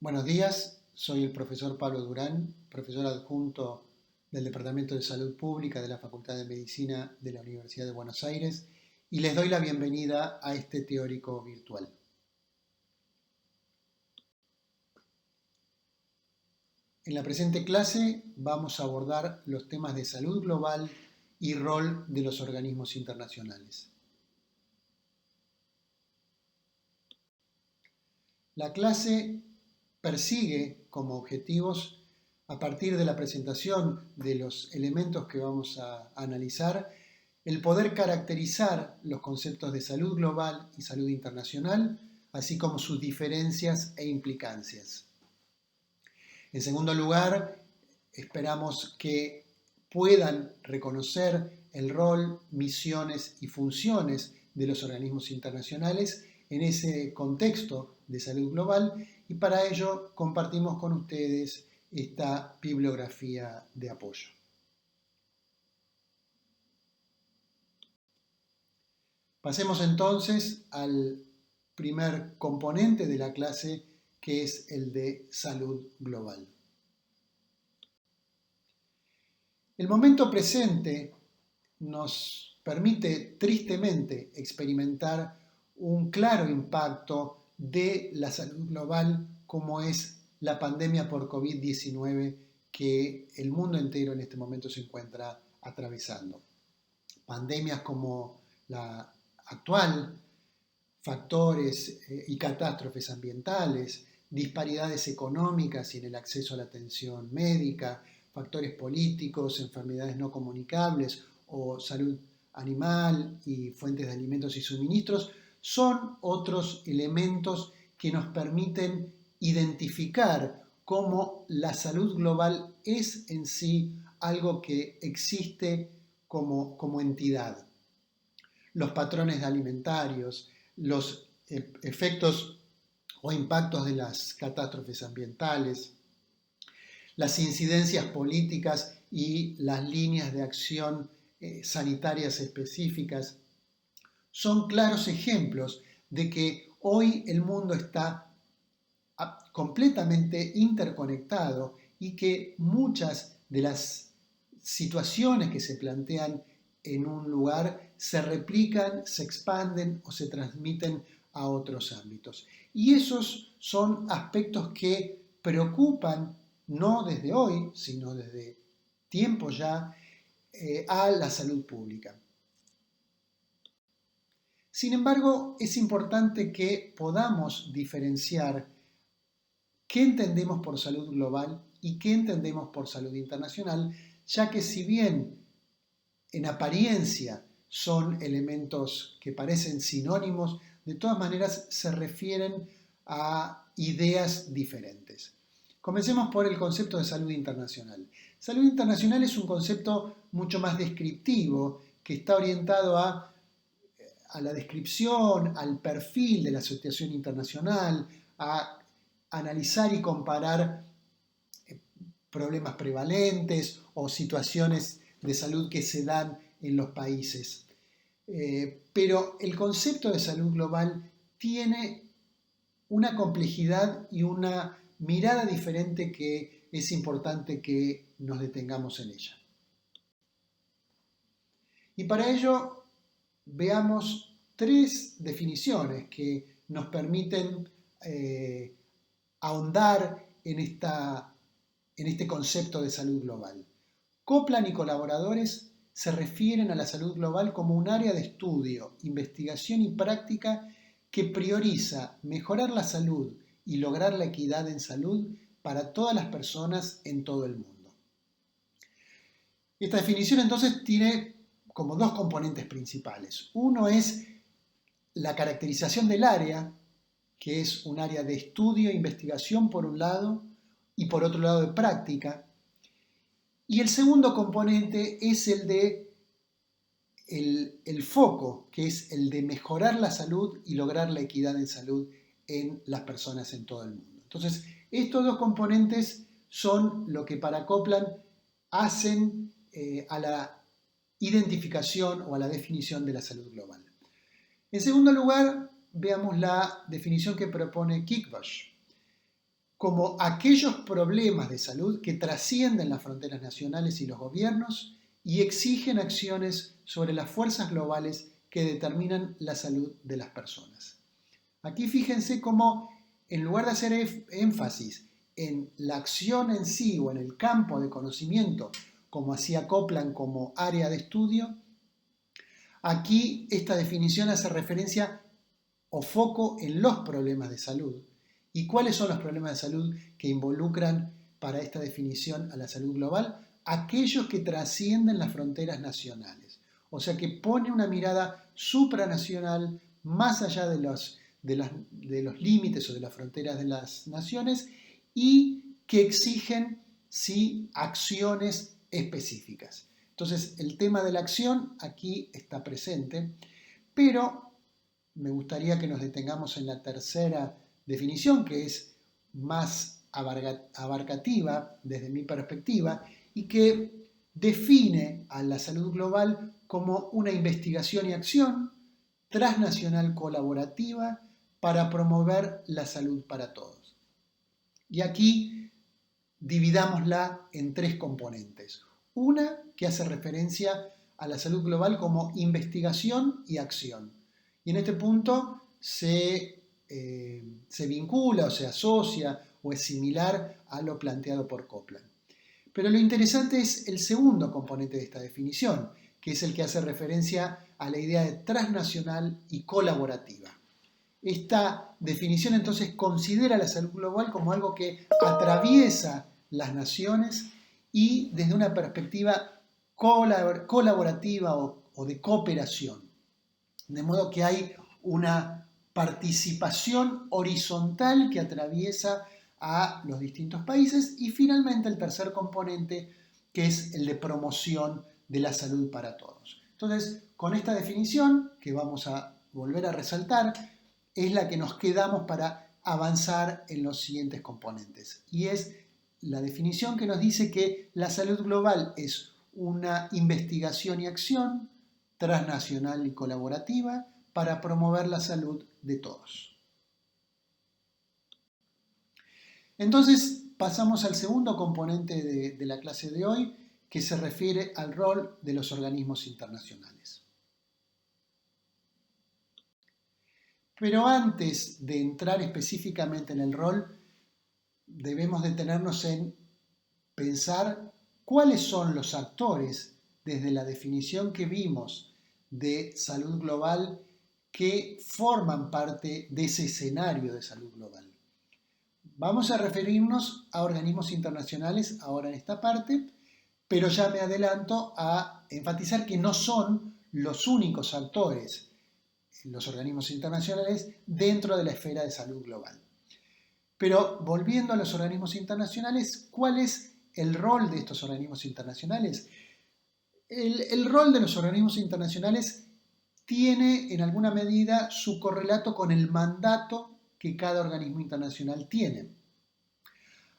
Buenos días, soy el profesor Pablo Durán, profesor adjunto del Departamento de Salud Pública de la Facultad de Medicina de la Universidad de Buenos Aires y les doy la bienvenida a este teórico virtual. En la presente clase vamos a abordar los temas de salud global y rol de los organismos internacionales. La clase persigue como objetivos, a partir de la presentación de los elementos que vamos a analizar, el poder caracterizar los conceptos de salud global y salud internacional, así como sus diferencias e implicancias. En segundo lugar, esperamos que puedan reconocer el rol, misiones y funciones de los organismos internacionales en ese contexto de salud global, y para ello compartimos con ustedes esta bibliografía de apoyo. Pasemos entonces al primer componente de la clase, que es el de salud global. El momento presente nos permite tristemente experimentar un claro impacto de la salud global, como es la pandemia por COVID-19 que el mundo entero en este momento se encuentra atravesando. Pandemias como la actual, factores y catástrofes ambientales, disparidades económicas y en el acceso a la atención médica, factores políticos, enfermedades no comunicables o salud animal y fuentes de alimentos y suministros, son otros elementos que nos permiten identificar cómo la salud global es en sí algo que existe como entidad. Los patrones alimentarios, los efectos o impactos de las catástrofes ambientales, las incidencias políticas y las líneas de acción sanitarias específicas, son claros ejemplos de que hoy el mundo está completamente interconectado y que muchas de las situaciones que se plantean en un lugar se replican, se expanden o se transmiten a otros ámbitos. Y esos son aspectos que preocupan no desde hoy, sino desde tiempo ya, a la salud pública. Sin embargo, es importante que podamos diferenciar qué entendemos por salud global y qué entendemos por salud internacional, ya que si bien en apariencia son elementos que parecen sinónimos, de todas maneras se refieren a ideas diferentes. Comencemos por el concepto de salud internacional. Salud internacional es un concepto mucho más descriptivo que está orientado a la descripción, al perfil de la asociación internacional, a analizar y comparar problemas prevalentes o situaciones de salud que se dan en los países. Pero el concepto de salud global tiene una complejidad y una mirada diferente que es importante que nos detengamos en ella. Y para ello veamos tres definiciones que nos permiten ahondar en este concepto de salud global. Koplan y colaboradores se refieren a la salud global como un área de estudio, investigación y práctica que prioriza mejorar la salud y lograr la equidad en salud para todas las personas en todo el mundo. Esta definición entonces tiene como dos componentes principales. Uno es la caracterización del área, que es un área de estudio e investigación por un lado, y por otro lado de práctica. Y el segundo componente es el de el foco, que es el de mejorar la salud y lograr la equidad en salud en las personas en todo el mundo. Entonces, estos dos componentes son lo que para Koplan hacen a la identificación o a la definición de la salud global. En segundo lugar, veamos la definición que propone Kickbush. como aquellos problemas de salud que trascienden las fronteras nacionales y los gobiernos y exigen acciones sobre las fuerzas globales que determinan la salud de las personas. Aquí fíjense cómo, en lugar de hacer énfasis en la acción en sí o en el campo de conocimiento, como hacía Copland como área de estudio, aquí esta definición hace referencia o foco en los problemas de salud. ¿Y cuáles son los problemas de salud que involucran para esta definición a la salud global? Aquellos que trascienden las fronteras nacionales. O sea que pone una mirada supranacional más allá de los límites o de las fronteras de las naciones y que exigen sí acciones específicas. Entonces el tema de la acción aquí está presente, pero me gustaría que nos detengamos en la tercera definición, que es más abarcativa desde mi perspectiva y que define a la salud global como una investigación y acción transnacional colaborativa para promover la salud para todos. Y aquí dividámosla en tres componentes. Una que hace referencia a la salud global como investigación y acción. Y en este punto se vincula o se asocia o es similar a lo planteado por Copland. Pero lo interesante es el segundo componente de esta definición, que es el que hace referencia a la idea de transnacional y colaborativa. Esta definición entonces considera la salud global como algo que atraviesa las naciones y desde una perspectiva colaborativa o de cooperación. De modo que hay una participación horizontal que atraviesa a los distintos países y finalmente el tercer componente que es el de promoción de la salud para todos. Entonces, con esta definición que vamos a volver a resaltar, es la que nos quedamos para avanzar en los siguientes componentes. Y es la definición que nos dice que la salud global es una investigación y acción transnacional y colaborativa para promover la salud de todos. Entonces pasamos al segundo componente de la clase de hoy, que se refiere al rol de los organismos internacionales. Pero antes de entrar específicamente en el rol, debemos detenernos en pensar cuáles son los actores desde la definición que vimos de salud global que forman parte de ese escenario de salud global. Vamos a referirnos a organismos internacionales ahora en esta parte, pero ya me adelanto a enfatizar que no son los únicos actores los organismos internacionales dentro de la esfera de salud global. Pero volviendo a los organismos internacionales, ¿cuál es el rol de estos organismos internacionales? El rol de los organismos internacionales tiene en alguna medida su correlato con el mandato que cada organismo internacional tiene.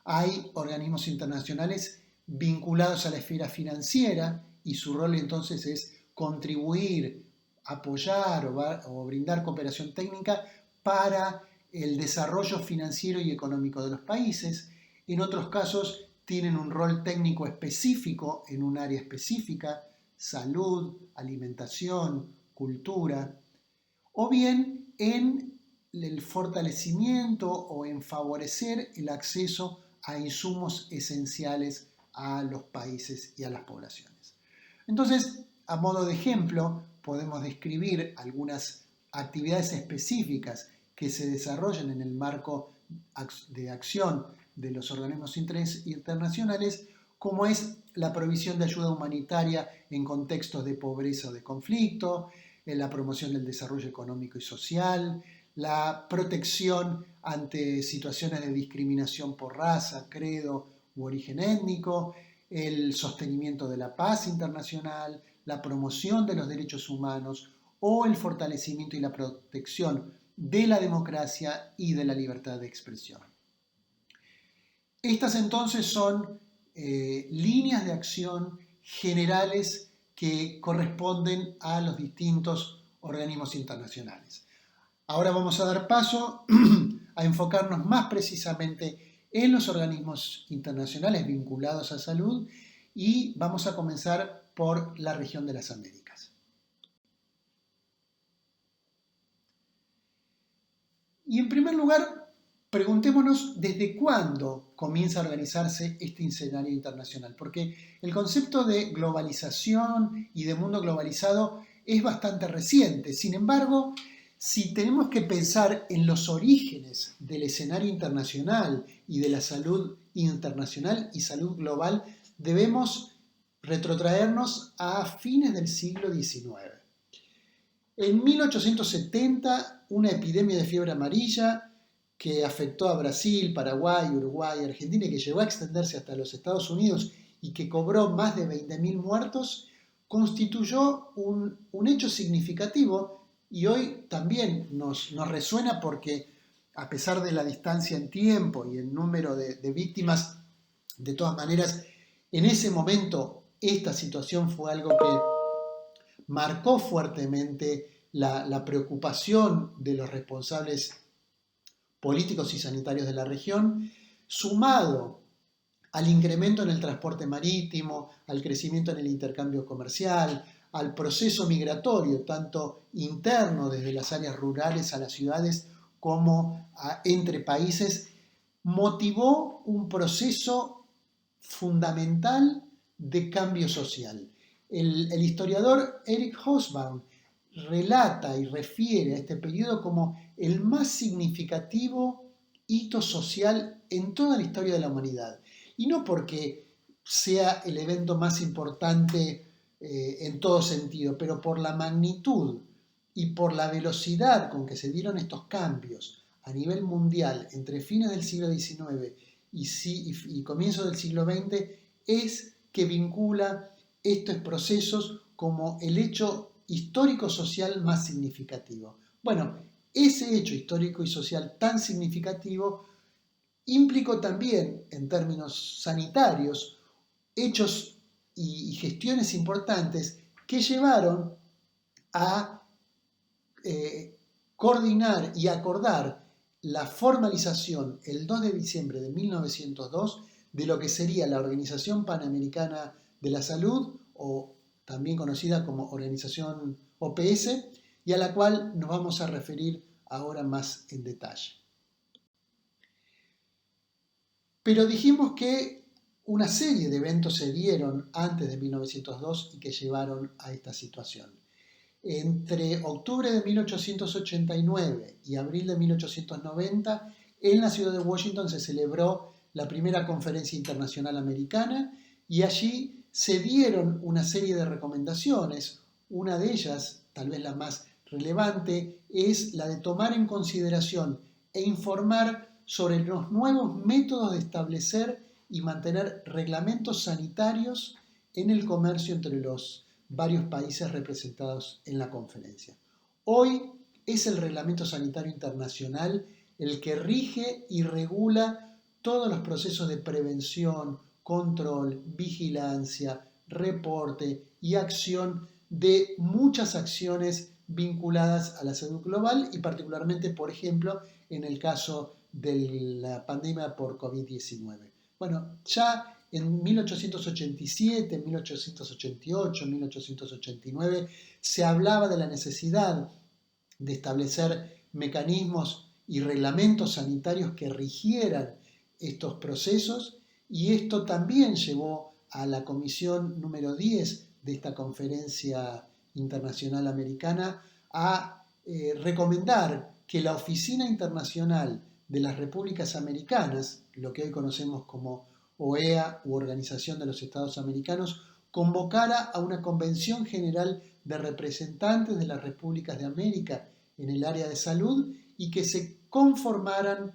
Hay organismos internacionales vinculados a la esfera financiera y su rol entonces es contribuir, apoyar o brindar cooperación técnica para el desarrollo financiero y económico de los países. En otros casos tienen un rol técnico específico en un área específica, salud, alimentación, cultura, o bien en el fortalecimiento o en favorecer el acceso a insumos esenciales a los países y a las poblaciones. Entonces, a modo de ejemplo, podemos describir algunas actividades específicas que se desarrollan en el marco de acción de los organismos internacionales, como es la provisión de ayuda humanitaria en contextos de pobreza o de conflicto, la promoción del desarrollo económico y social, la protección ante situaciones de discriminación por raza, credo u origen étnico, el sostenimiento de la paz internacional, la promoción de los derechos humanos o el fortalecimiento y la protección de la democracia y de la libertad de expresión. Estas entonces son líneas de acción generales que corresponden a los distintos organismos internacionales. Ahora vamos a dar paso a enfocarnos más precisamente en los organismos internacionales vinculados a salud y vamos a comenzar por la región de las Américas. Y en primer lugar, preguntémonos desde cuándo comienza a organizarse este escenario internacional, porque el concepto de globalización y de mundo globalizado es bastante reciente. Sin embargo, si tenemos que pensar en los orígenes del escenario internacional y de la salud internacional y salud global, debemos retrotraernos a fines del siglo XIX. En 1870, una epidemia de fiebre amarilla que afectó a Brasil, Paraguay, Uruguay, Argentina y que llegó a extenderse hasta los Estados Unidos y que cobró más de 20.000 muertos, constituyó un hecho significativo y hoy también nos resuena porque a pesar de la distancia en tiempo y en número de víctimas, de todas maneras, en ese momento esta situación fue algo que marcó fuertemente la preocupación de los responsables políticos y sanitarios de la región, sumado al incremento en el transporte marítimo, al crecimiento en el intercambio comercial, al proceso migratorio, tanto interno desde las áreas rurales a las ciudades como entre países, motivó un proceso fundamental de cambio social. El historiador Eric Hobsbawm relata y refiere a este periodo como el más significativo hito social en toda la historia de la humanidad. Y no porque sea el evento más importante en todo sentido, pero por la magnitud y por la velocidad con que se dieron estos cambios a nivel mundial entre fines del siglo XIX y comienzos del siglo XX, es que vincula estos procesos como el hecho histórico-social más significativo. Bueno, ese hecho histórico y social tan significativo implicó también, en términos sanitarios, hechos y gestiones importantes que llevaron a coordinar y acordar la formalización el 2 de diciembre de 1902 de lo que sería la Organización Panamericana de la Salud, o también conocida como Organización OPS, y a la cual nos vamos a referir ahora más en detalle. Pero dijimos que una serie de eventos se dieron antes de 1902 y que llevaron a esta situación. Entre octubre de 1889 y abril de 1890, en la ciudad de Washington se celebró la primera conferencia internacional americana y allí se dieron una serie de recomendaciones. Una de ellas, tal vez la más relevante, es la de tomar en consideración e informar sobre los nuevos métodos de establecer y mantener reglamentos sanitarios en el comercio entre los varios países representados en la conferencia. Hoy es el Reglamento Sanitario Internacional el que rige y regula todos los procesos de prevención, control, vigilancia, reporte y acción de muchas acciones vinculadas a la salud global y particularmente, por ejemplo, en el caso de la pandemia por COVID-19. Bueno, ya en 1887, 1888, 1889 se hablaba de la necesidad de establecer mecanismos y reglamentos sanitarios que rigieran estos procesos y esto también llevó a la comisión número 10 de esta conferencia internacional americana a recomendar que la Oficina Internacional de las Repúblicas Americanas, lo que hoy conocemos como OEA u Organización de los Estados Americanos, convocara a una convención general de representantes de las repúblicas de América en el área de salud y que se conformaran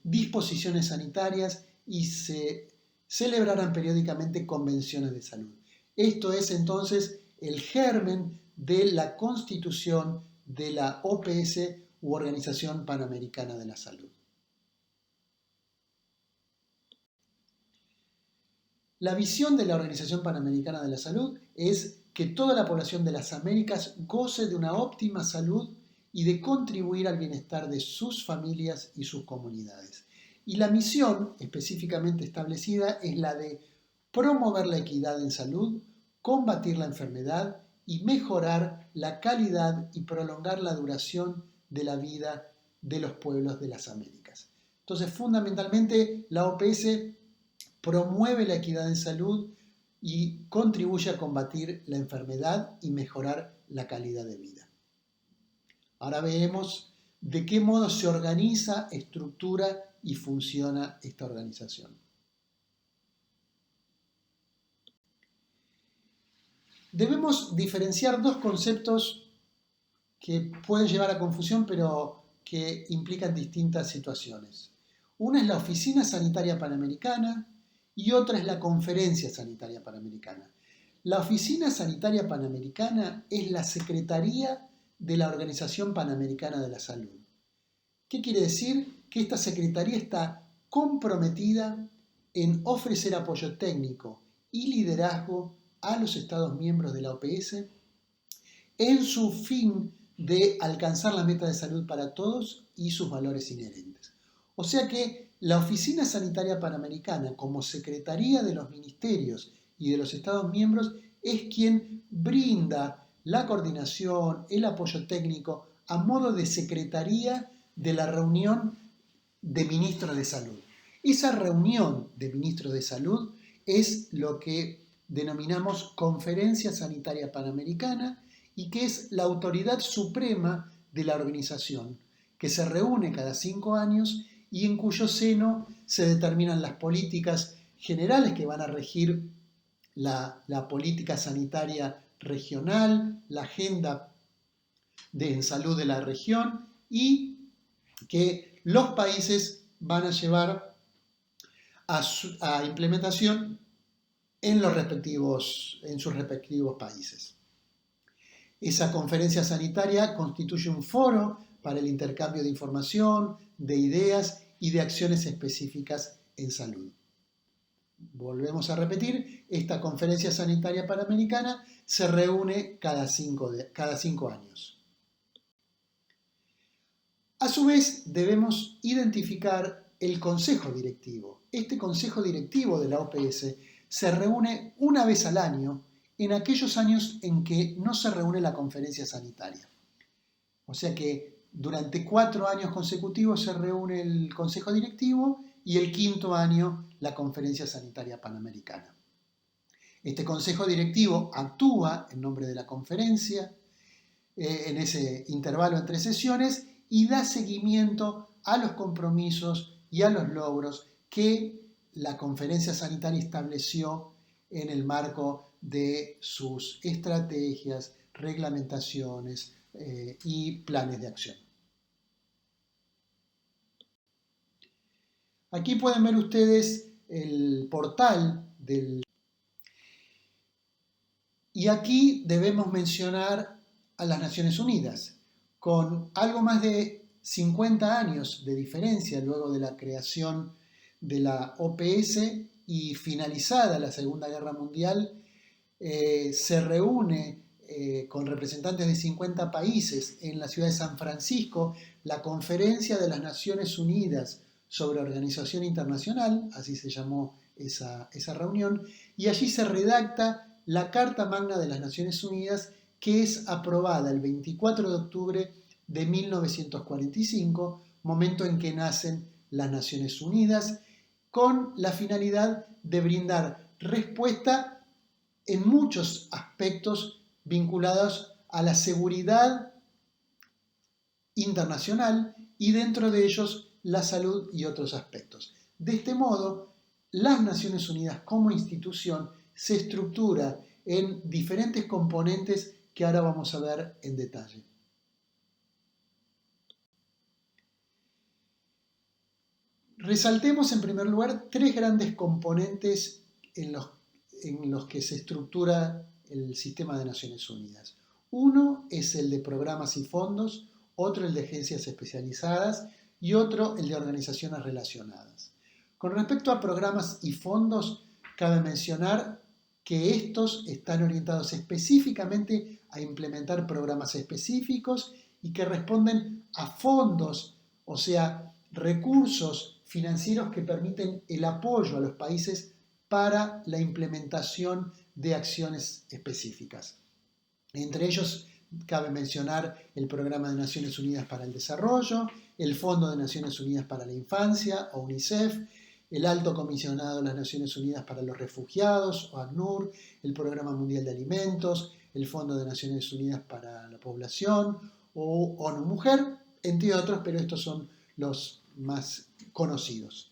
disposiciones sanitarias y se celebraran periódicamente convenciones de salud. Esto es entonces el germen de la constitución de la OPS u Organización Panamericana de la Salud. La visión de la Organización Panamericana de la Salud es que toda la población de las Américas goce de una óptima salud y de contribuir al bienestar de sus familias y sus comunidades. Y la misión específicamente establecida es la de promover la equidad en salud, combatir la enfermedad y mejorar la calidad y prolongar la duración de la vida de los pueblos de las Américas. Entonces, fundamentalmente, la OPS promueve la equidad en salud y contribuye a combatir la enfermedad y mejorar la calidad de vida. Ahora veremos de qué modo se organiza, estructura y funciona esta organización. Debemos diferenciar dos conceptos que pueden llevar a confusión, pero que implican distintas situaciones. Una es la Oficina Sanitaria Panamericana y otra es la Conferencia Sanitaria Panamericana. La Oficina Sanitaria Panamericana es la Secretaría de la Organización Panamericana de la Salud. ¿Qué quiere decir? Que esta Secretaría está comprometida en ofrecer apoyo técnico y liderazgo a los Estados miembros de la OPS en su fin de alcanzar la meta de salud para todos y sus valores inherentes. O sea que la Oficina Sanitaria Panamericana, como Secretaría de los Ministerios y de los Estados miembros, es quien brinda la coordinación, el apoyo técnico a modo de secretaría de la reunión de ministros de salud. Esa reunión de ministros de salud es lo que denominamos Conferencia Sanitaria Panamericana y que es la autoridad suprema de la organización, que se reúne cada 5 años y en cuyo seno se determinan las políticas generales que van a regir la política sanitaria regional, la agenda en salud de la región y que los países van a llevar a implementación en sus respectivos países. Esa conferencia sanitaria constituye un foro para el intercambio de información, de ideas y de acciones específicas en salud. Volvemos a repetir, esta conferencia sanitaria panamericana se reúne cada 5 años. A su vez, debemos identificar el consejo directivo. Este consejo directivo de la OPS se reúne una vez al año en aquellos años en que no se reúne la conferencia sanitaria. O sea que durante 4 años consecutivos se reúne el consejo directivo y el 5.º año la conferencia sanitaria panamericana. Este consejo directivo actúa en nombre de la conferencia en ese intervalo entre sesiones y da seguimiento a los compromisos y a los logros que la conferencia sanitaria estableció en el marco de sus estrategias, reglamentaciones y planes de acción. Aquí pueden ver ustedes el portal y aquí debemos mencionar a las Naciones Unidas, con algo más de 50 años de diferencia luego de la creación de la OPS y finalizada la Segunda Guerra Mundial, se reúne con representantes de 50 países en la ciudad de San Francisco la Conferencia de las Naciones Unidas sobre Organización Internacional, así se llamó esa reunión, y allí se redacta la Carta Magna de las Naciones Unidas, que es aprobada el 24 de octubre de 1945, momento en que nacen las Naciones Unidas, con la finalidad de brindar respuesta en muchos aspectos vinculados a la seguridad internacional y dentro de ellos la salud y otros aspectos. De este modo, las Naciones Unidas como institución se estructura en diferentes componentes que ahora vamos a ver en detalle. Resaltemos en primer lugar 3 grandes componentes en los que se estructura el sistema de Naciones Unidas. Uno es el de programas y fondos, otro el de agencias especializadas y otro el de organizaciones relacionadas. Con respecto a programas y fondos, cabe mencionar que estos están orientados específicamente a implementar programas específicos y que responden a fondos, o sea, recursos financieros que permiten el apoyo a los países para la implementación de acciones específicas. Entre ellos cabe mencionar el Programa de Naciones Unidas para el Desarrollo, el Fondo de Naciones Unidas para la Infancia, o UNICEF, el Alto Comisionado de las Naciones Unidas para los Refugiados, o ACNUR, el Programa Mundial de Alimentos, el Fondo de Naciones Unidas para la Población, o ONU Mujer, entre otros, pero estos son los más conocidos.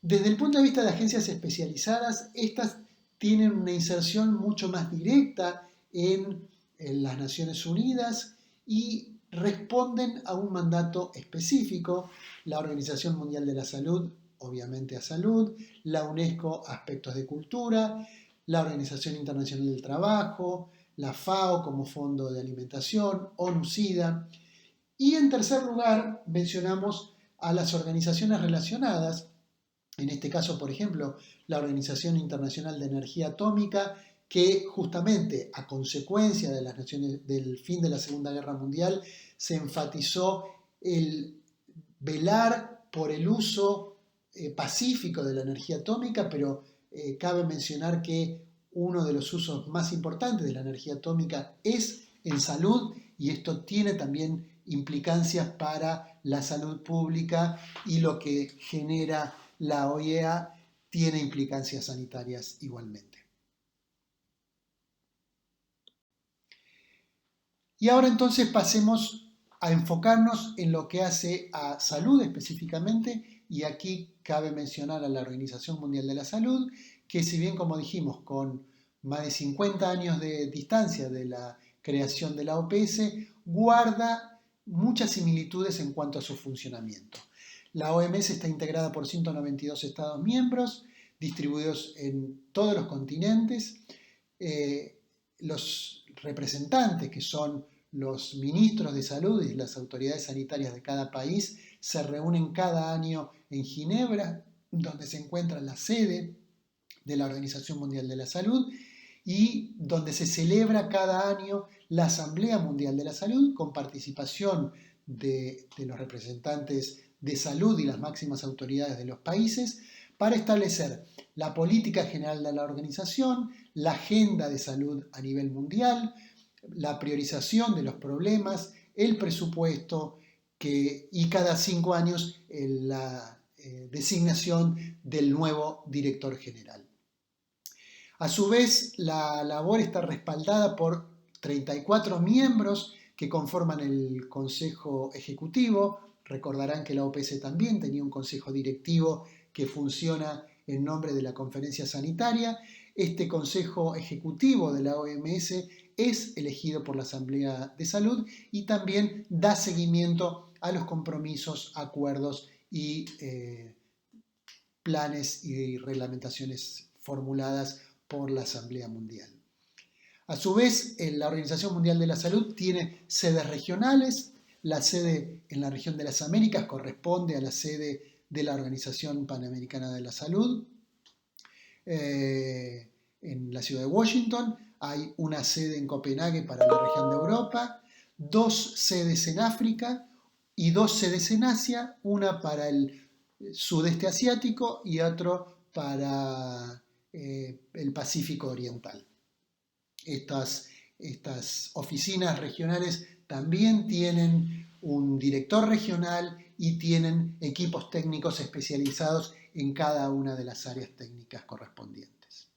Desde el punto de vista de agencias especializadas, estas tienen una inserción mucho más directa en las Naciones Unidas y responden a un mandato específico. La Organización Mundial de la Salud, obviamente a salud, la UNESCO a aspectos de cultura, la Organización Internacional del Trabajo, la FAO como Fondo de Alimentación, ONU-SIDA. Y en tercer lugar mencionamos a las organizaciones relacionadas, en este caso, por ejemplo, la Organización Internacional de Energía Atómica, que justamente a consecuencia de del fin de la Segunda Guerra Mundial se enfatizó el velar por el uso pacífico de la energía atómica, pero cabe mencionar que uno de los usos más importantes de la energía atómica es en salud, y esto tiene también implicancias para la salud pública, y lo que genera la OIEA tiene implicancias sanitarias igualmente. Y ahora entonces pasemos a enfocarnos en lo que hace a salud específicamente, y aquí cabe mencionar a la Organización Mundial de la Salud, que si bien, como dijimos, con más de 50 años de distancia de la creación de la OPS, guarda muchas similitudes en cuanto a su funcionamiento. La OMS está integrada por 192 Estados miembros, distribuidos en todos los continentes. Los representantes, que son los ministros de salud y las autoridades sanitarias de cada país, se reúnen cada año en Ginebra, donde se encuentra la sede de la Organización Mundial de la Salud, y donde se celebra cada año la Asamblea Mundial de la Salud, con participación de los representantes de salud y las máximas autoridades de los países, para establecer la política general de la organización, la agenda de salud a nivel mundial, la priorización de los problemas, el presupuesto y cada 5 años la designación del nuevo director general. A su vez, la labor está respaldada por 34 miembros que conforman el Consejo Ejecutivo. Recordarán que la OPS también tenía un consejo directivo que funciona en nombre de la Conferencia Sanitaria. Este Consejo Ejecutivo de la OMS es elegido por la Asamblea de Salud y también da seguimiento a los compromisos, acuerdos y planes y reglamentaciones formuladas por la Asamblea Mundial. A su vez, la Organización Mundial de la Salud tiene sedes regionales. La sede en la región de las Américas corresponde a la sede de la Organización Panamericana de la Salud. En la ciudad de Washington hay una sede en Copenhague para la región de Europa, 2 sedes en África y 2 sedes en Asia, una para el sudeste asiático y otro para el Pacífico Oriental. Estas oficinas regionales también tienen un director regional y tienen equipos técnicos especializados en cada una de las áreas técnicas correspondientes.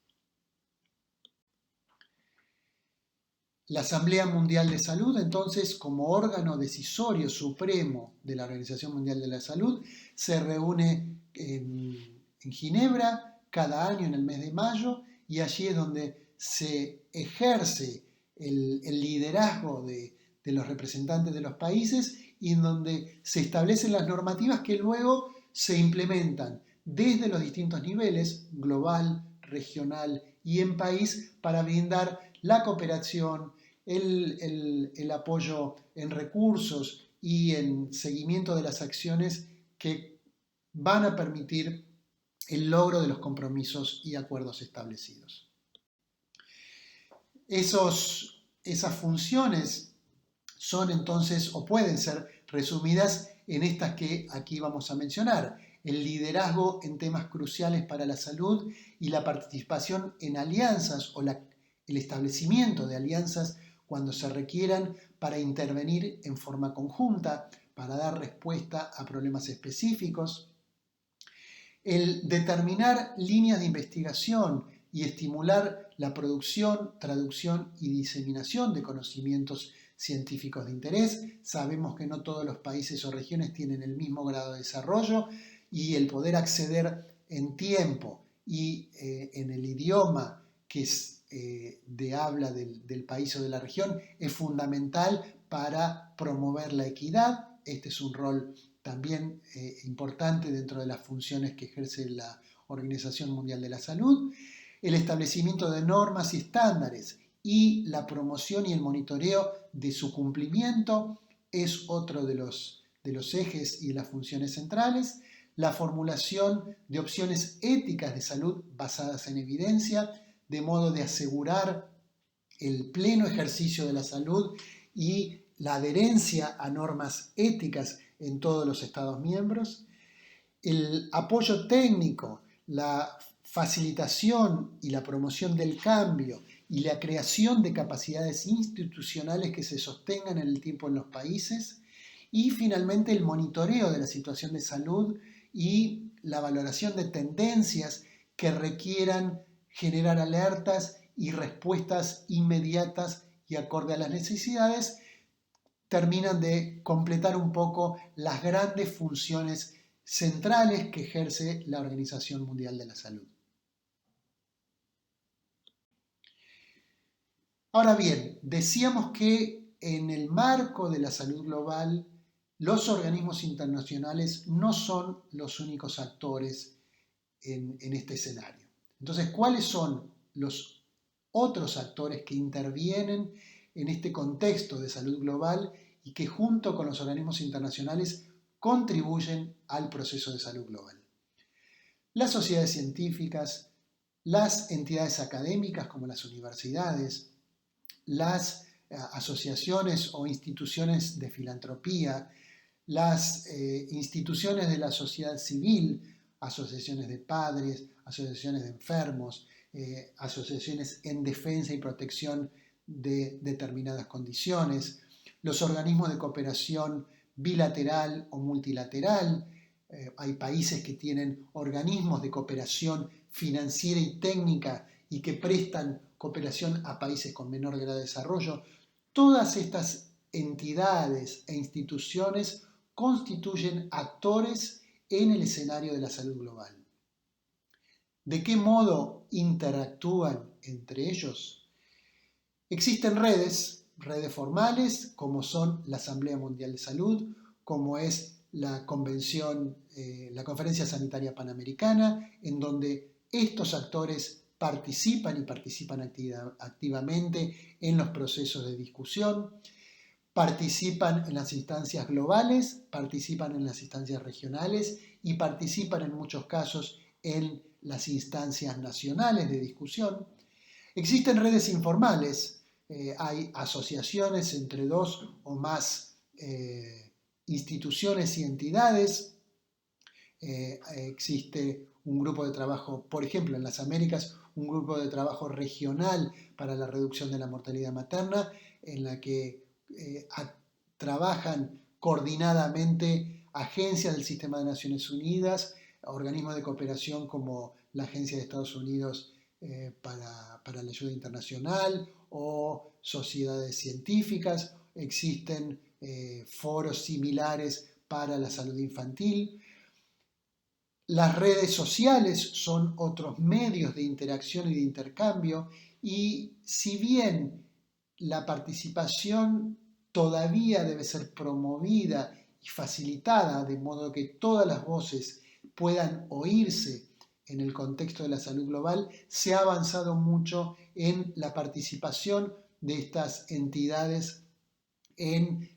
La Asamblea Mundial de Salud, entonces, como órgano decisorio supremo de la Organización Mundial de la Salud, se reúne en Ginebra cada año en el mes de mayo, y allí es donde se ejerce el liderazgo de los representantes de los países, y en donde se establecen las normativas que luego se implementan desde los distintos niveles, global, regional y en país, para brindar la cooperación, el apoyo en recursos y en seguimiento de las acciones que van a permitir el logro de los compromisos y acuerdos establecidos. Esas funciones son entonces, o pueden ser resumidas en estas que aquí vamos a mencionar. el liderazgo en temas cruciales para la salud y la participación en alianzas o el establecimiento de alianzas cuando se requieran para intervenir en forma conjunta, para dar respuesta a problemas específicos, el determinar líneas de investigación y estimular la producción, traducción y diseminación de conocimientos científicos de interés. Sabemos que no todos los países o regiones tienen el mismo grado de desarrollo y el poder acceder en tiempo y en el idioma que es de habla del país o de la región es fundamental para promover la equidad. Este es un rol también importante dentro de las funciones que ejerce la Organización Mundial de la Salud, el establecimiento de normas y estándares y la promoción y el monitoreo de su cumplimiento es otro de los ejes y de las funciones centrales, la formulación de opciones éticas de salud basadas en evidencia, de modo de asegurar el pleno ejercicio de la salud y la adherencia a normas éticas en todos los Estados miembros, el apoyo técnico, la facilitación y la promoción del cambio y la creación de capacidades institucionales que se sostengan en el tiempo en los países, y finalmente el monitoreo de la situación de salud y la valoración de tendencias que requieran generar alertas y respuestas inmediatas y acorde a las necesidades, terminan de completar un poco las grandes funciones centrales que ejerce la Organización Mundial de la Salud. Ahora bien, decíamos que en el marco de la salud global, los organismos internacionales no son los únicos actores en este escenario. Entonces, ¿cuáles son los otros actores que intervienen en este contexto de salud global y que junto con los organismos internacionales contribuyen al proceso de salud global? Las sociedades científicas, las entidades académicas como las universidades, las asociaciones o instituciones de filantropía, las instituciones de la sociedad civil, asociaciones de padres, asociaciones de enfermos, asociaciones en defensa y protección de determinadas condiciones, los organismos de cooperación bilateral o multilateral. Hay países que tienen organismos de cooperación financiera y técnica y que prestan cooperación a países con menor grado de desarrollo. Todas estas entidades e instituciones constituyen actores en el escenario de la salud global. ¿De qué modo interactúan entre ellos? Existen redes formales, como son la Asamblea Mundial de Salud, como es la Conferencia Sanitaria Panamericana, en donde estos actores participan activamente en los procesos de discusión, participan en las instancias globales, participan en las instancias regionales y participan en muchos casos en las instancias nacionales de discusión. Existen redes informales, hay asociaciones entre dos o más instituciones y entidades, existe un grupo de trabajo, por ejemplo, en las Américas, un grupo de trabajo regional para la reducción de la mortalidad materna, en la que trabajan coordinadamente agencias del Sistema de Naciones Unidas, organismos de cooperación como la Agencia de Estados Unidos para la Ayuda Internacional o sociedades científicas. Existen foros similares para la salud infantil. Las redes sociales son otros medios de interacción y de intercambio, y si bien la participación todavía debe ser promovida y facilitada de modo que todas las voces puedan oírse en el contexto de la salud global, se ha avanzado mucho en la participación de estas entidades en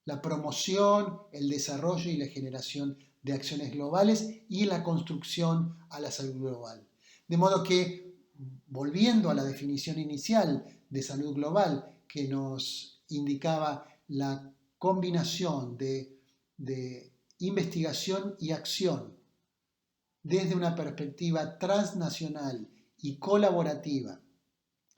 la promoción, el desarrollo y la generación de acciones globales y la construcción a la salud global. De modo que, volviendo a la definición inicial de salud global que nos indicaba la combinación de investigación y acción desde una perspectiva transnacional y colaborativa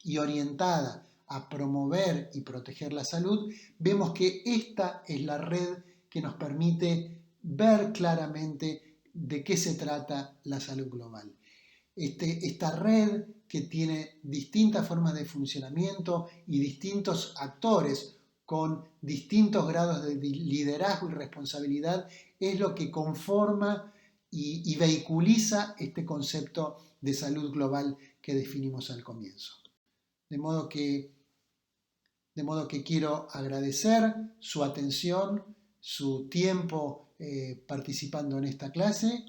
y orientada a promover y proteger la salud, vemos que esta es la red que nos permite ver claramente de qué se trata la salud global. Esta red que tiene distintas formas de funcionamiento y distintos actores con distintos grados de liderazgo y responsabilidad es lo que conforma y vehiculiza este concepto de salud global que definimos al comienzo. De modo que quiero agradecer su atención, su tiempo participando en esta clase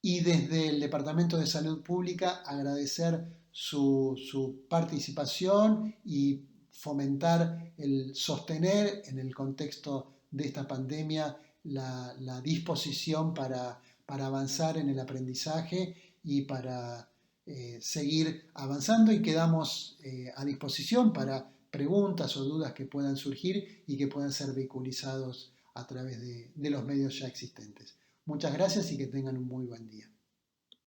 y desde el Departamento de Salud Pública agradecer su participación y fomentar el sostener en el contexto de esta pandemia la disposición para avanzar en el aprendizaje y para seguir avanzando, y quedamos a disposición para preguntas o dudas que puedan surgir y que puedan ser vehiculizados a través de los medios ya existentes. Muchas gracias y que tengan un muy buen día.